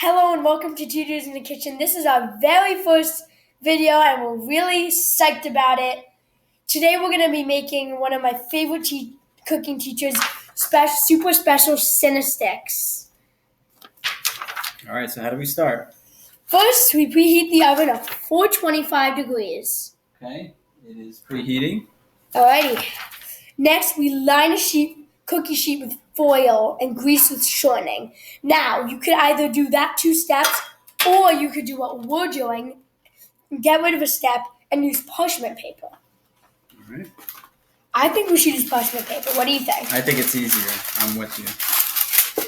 Hello and welcome to Dudes in the Kitchen. This is our very first video and we're really psyched about it. Today we're going to be making one of my favorite cooking teachers' super special Cinnasticks. All right, so how do we start? First, we preheat the oven at 425 degrees. Okay, it is preheating. Alrighty. Next, we line a cookie sheet with foil and grease with shortening. Now, you could either do that 2 steps, or you could do what we're doing, get rid of a step, and use parchment paper. All right. I think we should use parchment paper. What do you think? I think it's easier. I'm with you.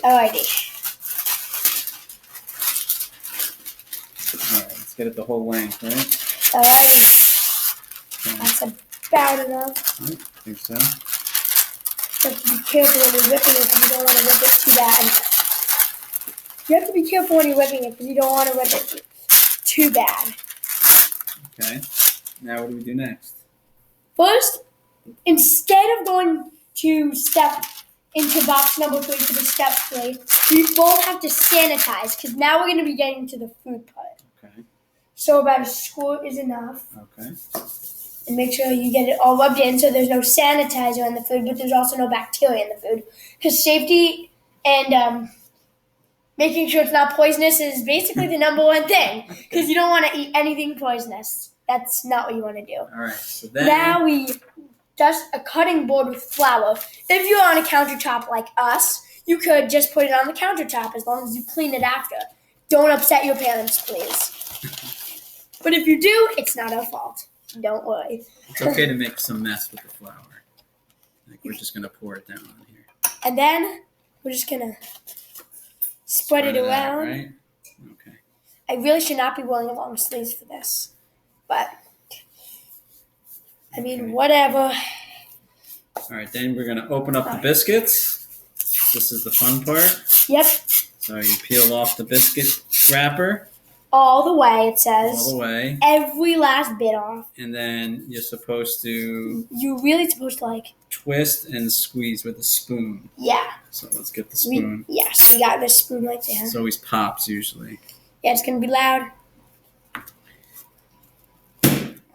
Alrighty. All right, let's get it the whole length, right? Alrighty. Okay. That's about enough. I think so. You have to be careful when you're whipping it because you don't want to whip it too bad. You have to be careful when you're whipping it because you don't want to whip it too bad. Okay. Now what do we do next? First, instead of going to step into box number 3 for the step 3, we both have to sanitize because now we're going to be getting to the food part. Okay. So about a squirt is enough. Okay. And make sure you get it all rubbed in so there's no sanitizer in the food, but there's also no bacteria in the food. Because safety and making sure it's not poisonous is basically the number one thing. Because you don't want to eat anything poisonous. That's not what you want to do. All right, so then... Now we dust a cutting board with flour. If you're on a countertop like us, you could just put it on the countertop as long as you clean it after. Don't upset your parents, please. But if you do, it's not our fault. Don't worry. It's okay to make some mess with the flour. Like we're just going to pour it down on here. And then we're just going to spread it around. Out, right? Okay. I really should not be wearing long sleeves for this. But, I mean, whatever. All right, then we're going to open up the biscuits. This is the fun part. Yep. So you peel off the biscuit wrapper. All the way, it says. All the way. Every last bit off. And then you're supposed to... You're really supposed to, twist and squeeze with a spoon. Yeah. So let's get the spoon. So we got this spoon right there. It always pops, usually. Yeah, it's going to be loud.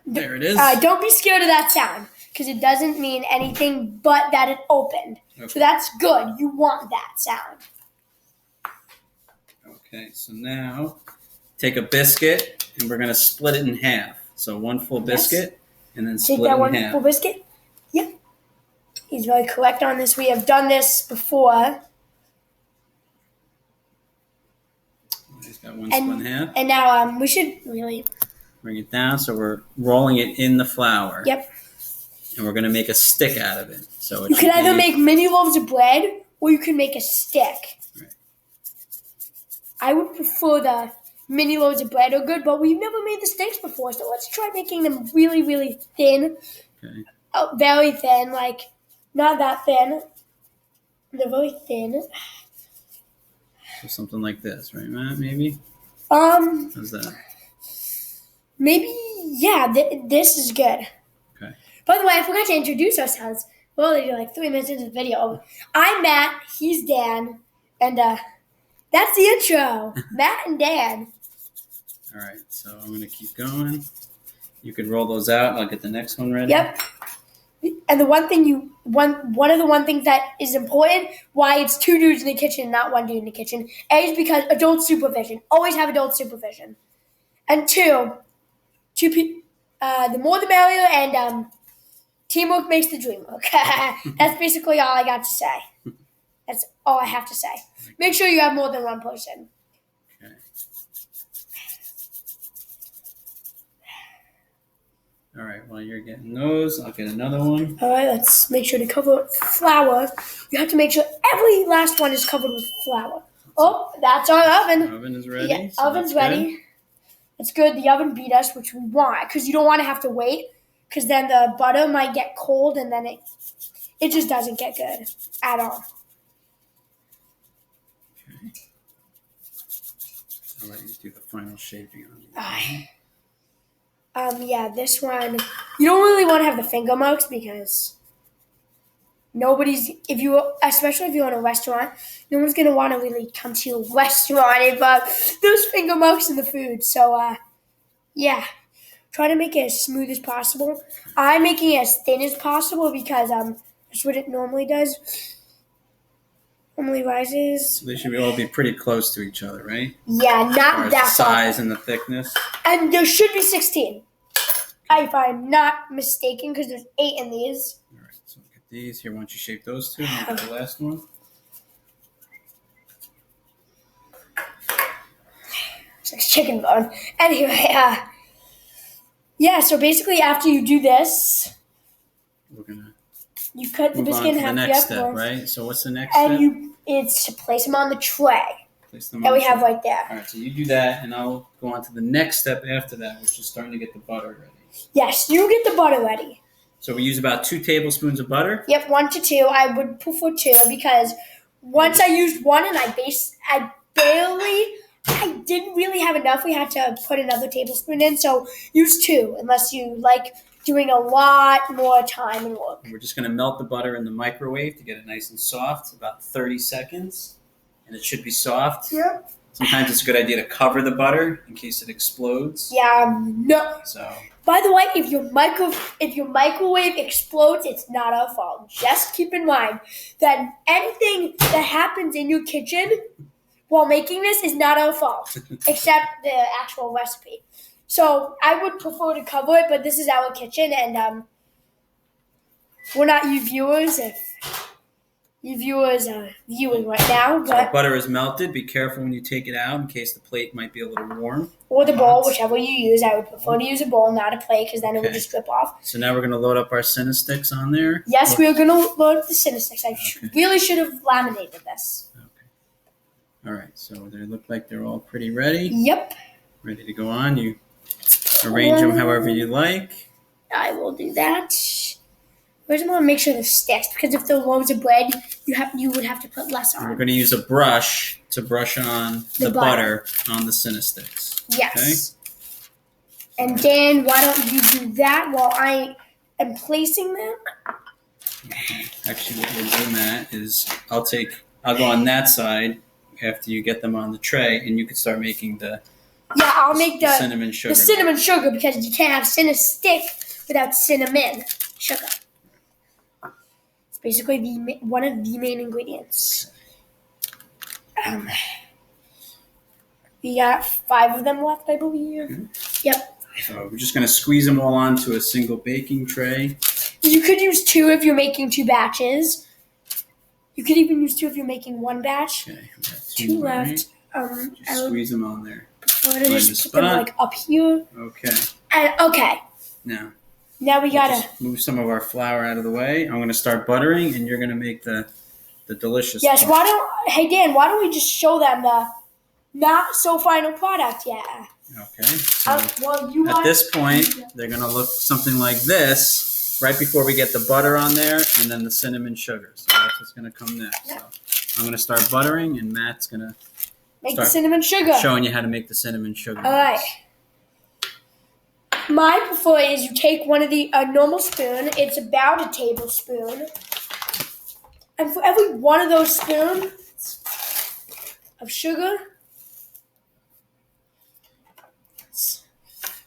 There it is. Don't be scared of that sound, because it doesn't mean anything but that it opened. Okay. So that's good. You want that sound. Okay, so now... take a biscuit, and we're going to split it in half. So one full biscuit, and then split it in half. Take that one full biscuit? Yep. He's very correct on this. We have done this before. He's got one split in half. And now we should really... bring it down, so we're rolling it in the flour. Yep. And we're going to make a stick out of it. So you can either make mini loaves of bread, or you can make a stick. Right. I would prefer the... mini loaves of bread are good, but we've never made the sticks before, so let's try making them really, really thin. Okay. Oh, very thin, not that thin. They're very thin. So something like this, right, Matt? Maybe. How's that? Maybe, yeah. This is good. Okay. By the way, I forgot to introduce ourselves. We're only 3 minutes into the video. I'm Matt. He's Dan, and that's the intro. Matt and Dan. All right, so I'm going to keep going. You can roll those out. I'll get the next one ready. Yep. And the one of the things that is important, why it's 2 dudes in the kitchen, not 1 dude in the kitchen, is because adult supervision. Always have adult supervision. And 2, the more the merrier, and teamwork makes the dream work. That's basically all I got to say. That's all I have to say. Make sure you have more than 1 person. Okay. All right, while you're getting those, I'll get another one. All right, let's make sure to cover it with flour. You have to make sure every last one is covered with flour. Oh, that's our oven. The oven is ready. Yeah, so oven's ready. It's good. The oven beat us, which we want, because you don't want to have to wait, because then the butter might get cold, and then it just doesn't get good at all. Okay. I'll let you do the final shaping on it. Yeah, this one, you don't really want to have the finger marks because especially if you're in a restaurant, no one's gonna want to really come to your restaurant if there's finger marks in the food. So yeah, try to make it as smooth as possible. I'm making it as thin as possible because that's what it normally does. Normally rises. So they should all be pretty close to each other, right? Yeah, As not far as that the size and the thickness. And there should be 16. If I'm not mistaken, because there's 8 in these. All right, so look at these. Here, why don't you shape those two? And the last one. It's like chicken bone. Anyway, yeah, so basically after you do this, We're going to you cut the move biscuit on in to half. the next step, right? So what's the next step? And it's to place them on the tray Place them that on we the have tray. right there. All right, so you do that, and I'll go on to the next step after that, which is starting to get the butter ready. Yes, you get the butter ready. So we use about 2 tablespoons of butter. Yep, 1 to 2. I would prefer 2 because once I used 1 and I didn't really have enough. We had to put another tablespoon in, so use 2 unless you like doing a lot more time and work. We're just going to melt the butter in the microwave to get it nice and soft, about 30 seconds, and it should be soft. Yep. Sometimes it's a good idea to cover the butter in case it explodes. Yeah, no. So. By the way, if your microwave explodes, it's not our fault. Just keep in mind that anything that happens in your kitchen while making this is not our fault, except the actual recipe. So I would prefer to cover it, but this is our kitchen, and we're not you viewers. If you viewers are viewing right now, So the butter is melted. Be careful when you take it out in case the plate might be a little warm. Or the bowl, whichever you use. I would prefer to use a bowl, not a plate, because then it would just drip off. So now we're going to load up our Cinnasticks on there. Yes, we are going to load up the Cinnasticks. I really should have laminated this. Okay. All right, so they look like they're all pretty ready. Yep. Ready to go on. You arrange them however you like. I will do that. I just want to make sure they're sticks, because if they're loaves of bread, you would have to put less on. We're going to use a brush to brush on the butter on the Cinnasticks. Yes. Okay? And Dan, why don't you do that while I am placing them? Okay. Actually, what we'll do, Matt, is I'll go on that side after you get them on the tray, and you can start making I'll make the cinnamon sugar. The cinnamon sugar, because you can't have Cinnastick without cinnamon sugar. It's basically one of the main ingredients. We got 5 of them left, I believe. Okay. Yep. So we're just going to squeeze them all onto a single baking tray. You could use 2 if you're making 2 batches. You could even use 2 if you're making 1 batch. Okay, we got 2 left. Right? Just squeeze them on there. I'm gonna just put them like up here. Okay. And okay. Now we gotta move some of our flour out of the way. I'm gonna start buttering, and you're gonna make the delicious. Yes. Part. Hey Dan, why don't we just show them the not so final product yet? Okay. So at this point, they're gonna look something like this. Right before we get the butter on there, and then the cinnamon sugar. So that's what's gonna come next. So I'm gonna start buttering, and Matt's gonna make the cinnamon sugar. Showing you how to make the cinnamon sugar. All right. My prefer is you take a normal spoon. It's about a tablespoon. And for every one of those spoons of sugar,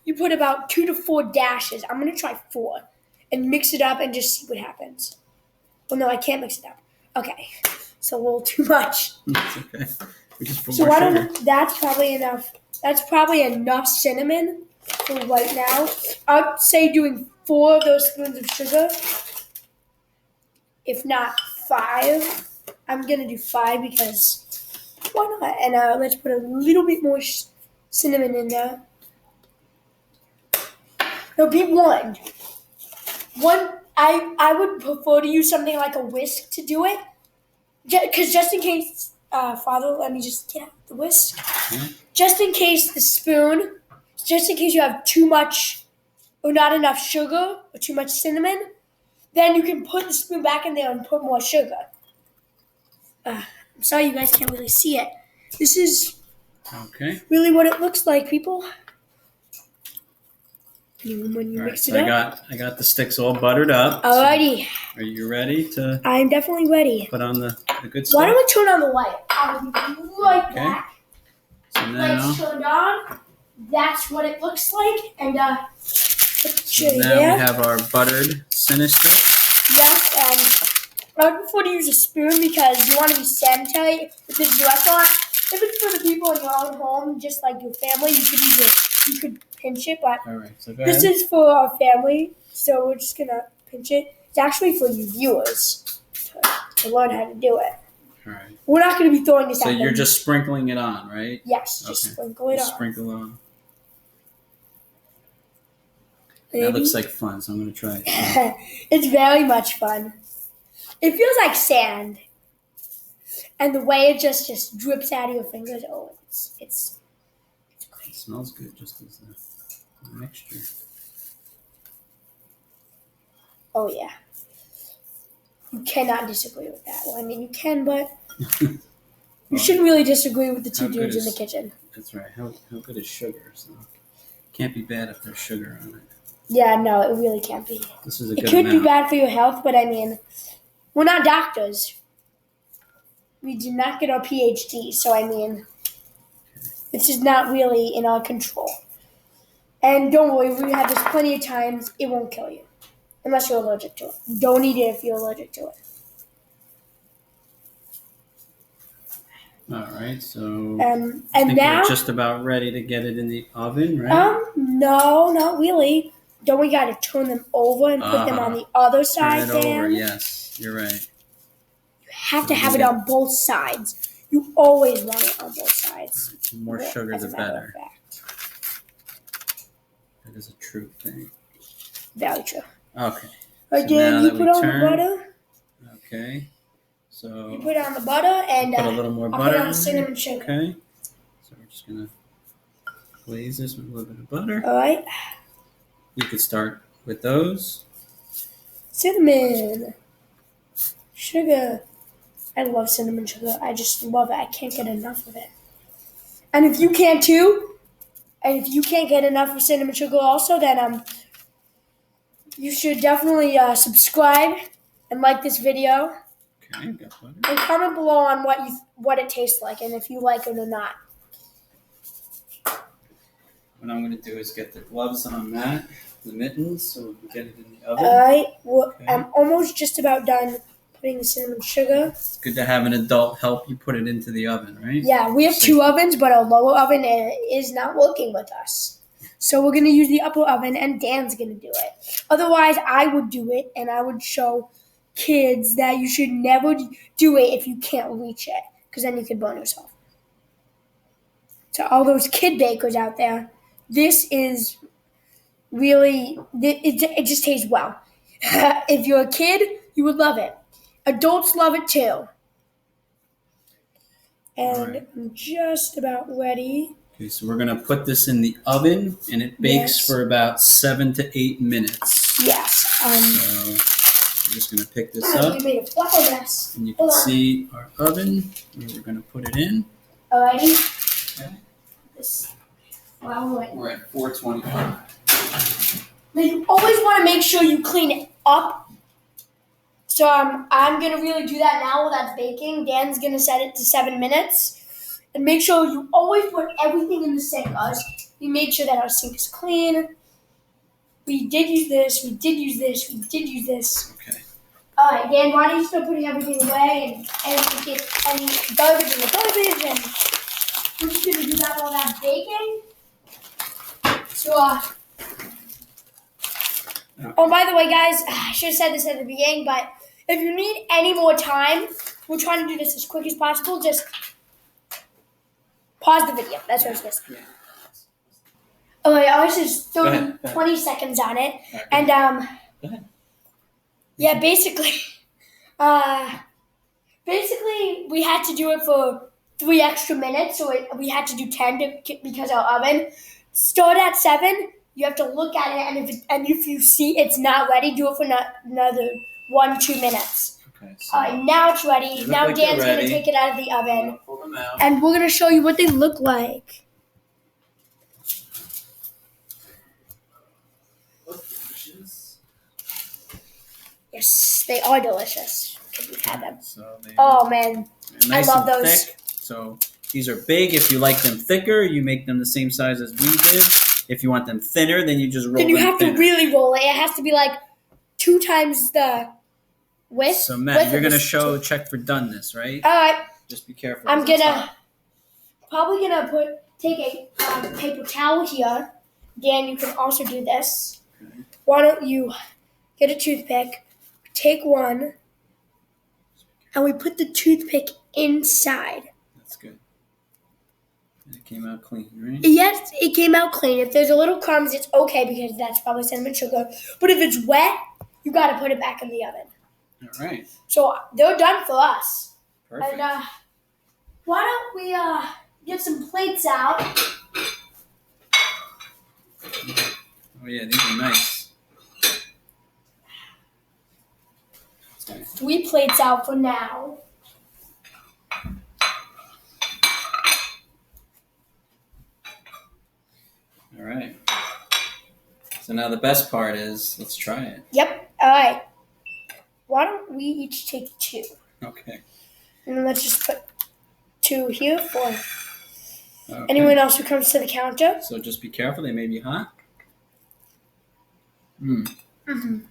you put about 2 to 4 dashes. I'm going to try 4. And mix it up and just see what happens. Well, no, I can't mix it up. Okay. It's a little too much. That's okay. We just put So more sugar. that's probably enough. That's probably enough cinnamon for right now. I'd say doing 4 of those spoons of sugar. If not 5. I'm going to do 5 because why not? And let's put a little bit more cinnamon in there. No, be 1. I would prefer to use something like a whisk to do it. Because just in case, Father, let me just get out the whisk. Mm-hmm. Just in case you have too much or not enough sugar or too much cinnamon, then you can put the spoon back in there and put more sugar. I'm sorry you guys can't really see it. This is really what it looks like, people. When you All right, mix so it up. I got the sticks all buttered up. Alrighty. So are you ready to? I'm definitely ready. Put on the good stuff. Why don't we turn on the light? Like that. So now. Lights turned on. That's what it looks like. And so now we have our buttered Cinnasticks. Yes, and I would prefer to use a spoon because you want to be sanitary. If it's a restaurant, if it's for the people in your own home, just like your family, you could pinch it. But all right, so go this ahead. is for our family, so we're just gonna pinch it. It's actually for you viewers to learn how to do it. All right. We're not going to be throwing this out. So you're just sprinkling it on, right? Yes, just sprinkle it on. Sprinkle on. Maybe. That looks like fun, so I'm going to try it. It's very much fun. It feels like sand. And the way it just drips out of your fingers, it's great. It smells good, just as a mixture. Oh, yeah. You cannot disagree with that. Well, I mean, you can, but you shouldn't really disagree with the two dudes in the kitchen. That's right. How good is sugar? So can't be bad if there's sugar on it. Yeah, no, it really can't be. This is a good It could amount. be bad for your health, but I mean, we're not doctors. We did not get our PhD, so I mean, this is not really in our control. And don't worry, we have this plenty of times. It won't kill you. Unless you're allergic to it. Don't eat it if you're allergic to it. All right, so And I think now we're just about ready to get it in the oven, right? No, not really. Don't we got to turn them over and put them on the other side? Turn it over. Yes, you're right. You have to have it on both sides. You always want it on both sides. The more sugar, the better. That is a true thing. Very true. Okay. Again, so you put on the butter. Okay. So you put on the butter and put a little more I'll butter. Put on the cinnamon sugar. Okay. So we're just gonna glaze this with a little bit of butter. All right. You could start with those. Cinnamon sugar. I love cinnamon sugar. I just love it. I can't get enough of it. And if you can too, and if you can't get enough of cinnamon sugar also, then you should definitely subscribe and like this video. Okay, got butter. And comment below on what it tastes like and if you like it or not. What I'm going to do is get the gloves on that, the mittens, so we can get it in the oven. All right. Well, okay. I'm almost just about done putting the cinnamon sugar. It's good to have an adult help you put it into the oven, right? Yeah, we have two ovens, but our lower oven is not working with us. So we're going to use the upper oven, and Dan's going to do it. Otherwise, I would do it, and I would show kids that you should never do it if you can't reach it, because then you could burn yourself. To all those kid bakers out there, this is really, it just tastes well. If you're a kid, you would love it. Adults love it too. And I'm just about ready. Okay, so we're going to put this in the oven, and it bakes for about 7 to 8 minutes. Yes. So I'm just going to pick this up. We made a fluffy mess. And you can see our oven, where we're going to put it in. Alrighty. Okay. We're at 425. Now you always want to make sure you clean it up. So I'm going to really do that now while that's baking. Dan's going to set it to 7 minutes. And make sure you always put everything in the sink. We made sure that our sink is clean. We did use this. We did use this. We did use this. Okay. All right, Dan, why don't you start putting everything away and get any garbage in the garbage? And we're just going to do that while that's baking. So, oh, by the way, guys, I should have said this at the beginning, but if you need any more time, we're trying to do this as quick as possible. Just pause the video. That's what I was going to say. All right, ours is 20 seconds on it. Right, and, go ahead. Yeah, basically, we had to do it for 3 extra minutes, so we had to do 10 because our oven started at 7. You have to look at it, and if you see it's not ready, do it for another 1-2 minutes. Okay. So now it's ready. Now like Dan's going to take it out of the oven, pull them out. And we're going to show you what they look like. Yes, they are delicious because we've had them. So Oh man, nice I love and those. thick. So these are big. If you like them thicker, you make them the same size as we did. If you want them thinner, then you just roll them. Then you have thinner. to really roll it. It has to be like 2 times the width. So Matt, you're gonna check for doneness, right? All right. Just be careful. I'm probably gonna take a paper towel here. Dan, you can also do this. Okay. Why don't you get a toothpick, take one, and we put the toothpick inside. That's good. It came out clean, right? Yes, it came out clean. If there's a little crumbs, it's okay because that's probably cinnamon sugar. But if it's wet, you gotta put it back in the oven. All right. So they're done for us. Perfect. And why don't we get some plates out? Oh yeah, these are nice. 3 plates out for now. All right. So now the best part is, let's try it. Yep. All right. Why don't we each take 2? Okay. And then let's just put 2 here for anyone else who comes to the counter. So just be careful; they may be hot.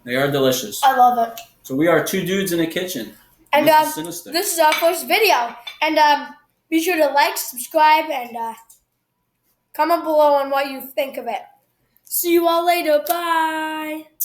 They are delicious. I love it. So we are 2 dudes in a kitchen. And this is our first video. And be sure to like, subscribe, and comment below on what you think of it. See you all later. Bye.